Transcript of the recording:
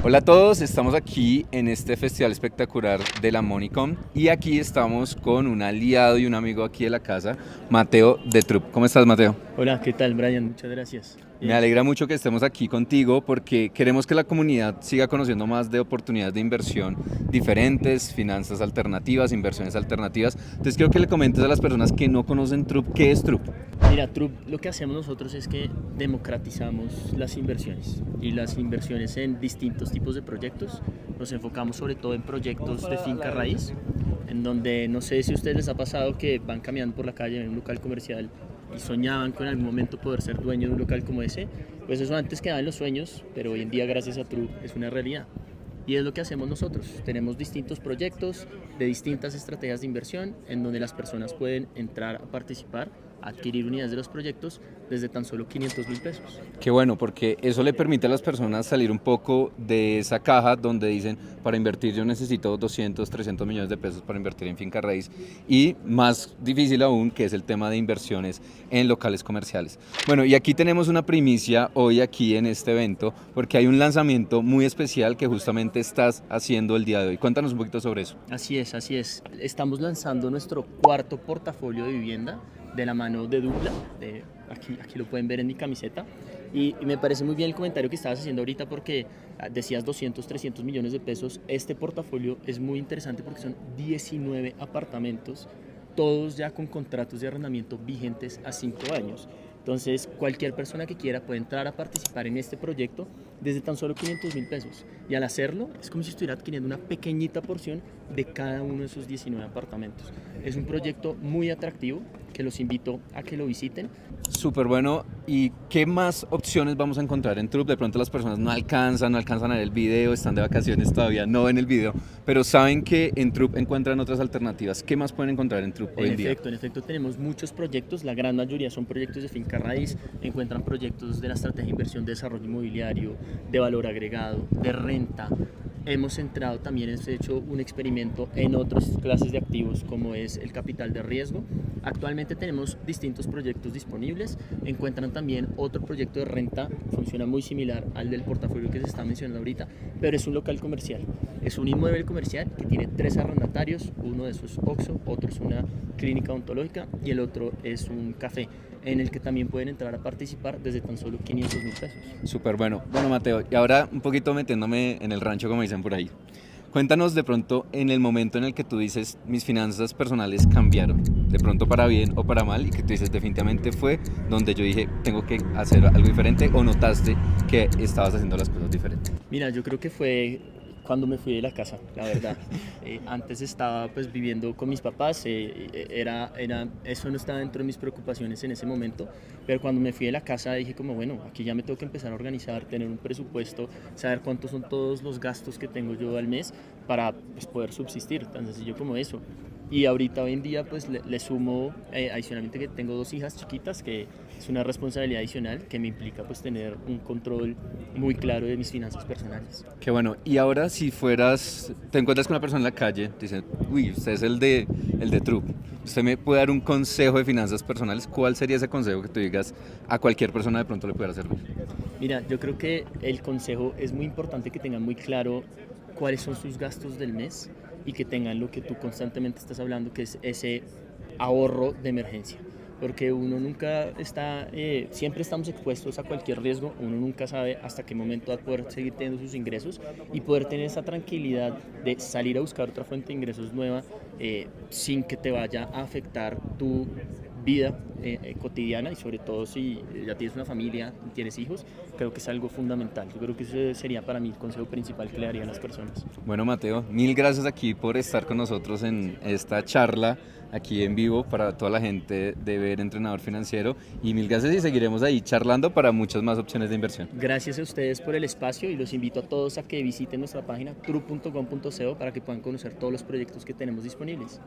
Hola a todos, estamos aquí en este festival espectacular de la Monicom y aquí estamos con un aliado y un amigo aquí de la casa, Mateo de Trup. ¿Cómo estás, Mateo? Hola, ¿qué tal, Brian? Muchas gracias. Me Bien. alegra mucho que estemos aquí contigo porque queremos que la comunidad siga conociendo más de oportunidades de inversión diferentes, finanzas alternativas, inversiones alternativas. Entonces quiero que le comentes a las personas que no conocen Trup, ¿qué es Trup? Mira, Trup, lo que hacemos nosotros es que democratizamos las inversiones y las inversiones en distintos tipos de proyectos. Nos enfocamos sobre todo en proyectos de finca raíz, en donde no sé si a ustedes les ha pasado que van caminando por la calle en un local comercial y soñaban con en algún momento poder ser dueño de un local como ese. Pues eso antes quedaba en los sueños, pero hoy en día gracias a Trup es una realidad. Y es lo que hacemos nosotros. Tenemos distintos proyectos de distintas estrategias de inversión en donde las personas pueden entrar a participar, a adquirir unidades de los proyectos desde tan solo 500.000 pesos. Qué bueno, porque eso le permite a las personas salir un poco de esa caja donde dicen, para invertir yo necesito 200, 300 millones de pesos para invertir en finca raíz y más difícil aún que es el tema de inversiones en locales comerciales. Bueno, y aquí tenemos una primicia hoy aquí en este evento porque hay un lanzamiento muy especial que justamente estás haciendo el día de hoy. Cuéntanos un poquito sobre eso. Así es, así es. Estamos lanzando nuestro cuarto portafolio de vivienda de la mano de Dupla. Aquí lo pueden ver en mi camiseta. Y me parece muy bien el comentario que estabas haciendo ahorita porque decías 200, 300 millones de pesos. Este portafolio es muy interesante porque son 19 apartamentos, todos ya con contratos de arrendamiento vigentes a 5 años. Entonces, cualquier persona que quiera puede entrar a participar en este proyecto desde tan solo 500.000 pesos. Y al hacerlo, es como si estuviera adquiriendo una pequeñita porción de cada uno de esos 19 apartamentos. Es un proyecto muy atractivo que los invito a que lo visiten. Súper bueno. ¿Y qué más opciones vamos a encontrar en Trup? De pronto las personas no alcanzan a ver el video, están de vacaciones todavía, no ven el video, pero saben que en Trup encuentran otras alternativas. ¿Qué más pueden encontrar en Trup hoy en día? En efecto, tenemos muchos proyectos, la gran mayoría son proyectos de finca raíz, encuentran proyectos de la estrategia de inversión de desarrollo inmobiliario, de valor agregado, de renta. Hemos entrado también, hemos hecho un experimento en otras clases de activos como es el capital de riesgo. Actualmente tenemos distintos proyectos disponibles, encuentran también otro proyecto de renta, funciona muy similar al del portafolio que se está mencionando ahorita, pero es un local comercial, es un inmueble comercial que tiene 3 arrendatarios, uno de esos es OXXO, otro es una clínica odontológica y el otro es un café en el que también pueden entrar a participar desde tan solo 500.000 pesos. Súper bueno. Bueno, Mateo, y ahora un poquito metiéndome en el rancho, como dicen por ahí. Cuéntanos de pronto en el momento en el que tú dices mis finanzas personales cambiaron, de pronto para bien o para mal, y que tú dices definitivamente fue donde yo dije tengo que hacer algo diferente o notaste que estabas haciendo las cosas diferentes. Mira, yo creo que fue cuando me fui de la casa, la verdad. Antes estaba pues viviendo con mis papás, eso no estaba dentro de mis preocupaciones en ese momento, pero cuando me fui de la casa dije como bueno, aquí ya me tengo que empezar a organizar, tener un presupuesto, saber cuántos son todos los gastos que tengo yo al mes para pues, poder subsistir, tan sencillo como eso. Y ahorita hoy en día pues le sumo adicionalmente que tengo 2 hijas chiquitas, que es una responsabilidad adicional que me implica pues tener un control muy claro de mis finanzas personales. Qué bueno. Y ahora si te encuentras con una persona en la calle, te dicen, uy, usted es el de Trup. ¿Usted me puede dar un consejo de finanzas personales? ¿Cuál sería ese consejo que tú digas a cualquier persona de pronto le pudiera servir? Mira, yo creo que el consejo es muy importante que tengan muy claro cuáles son sus gastos del mes y que tengan lo que tú constantemente estás hablando, que es ese ahorro de emergencia. Porque uno nunca está, siempre estamos expuestos a cualquier riesgo, uno nunca sabe hasta qué momento va a poder seguir teniendo sus ingresos y poder tener esa tranquilidad de salir a buscar otra fuente de ingresos nueva sin que te vaya a afectar tu vida cotidiana y sobre todo si ya tienes una familia y tienes hijos, creo que es algo fundamental. Yo creo que ese sería para mí el consejo principal que le daría a las personas. Bueno, Mateo, mil gracias aquí por estar con nosotros en esta charla aquí en vivo para toda la gente de Ver Entrenador Financiero y mil gracias y seguiremos ahí charlando para muchas más opciones de inversión. Gracias a ustedes por el espacio y los invito a todos a que visiten nuestra página tru.com.co para que puedan conocer todos los proyectos que tenemos disponibles.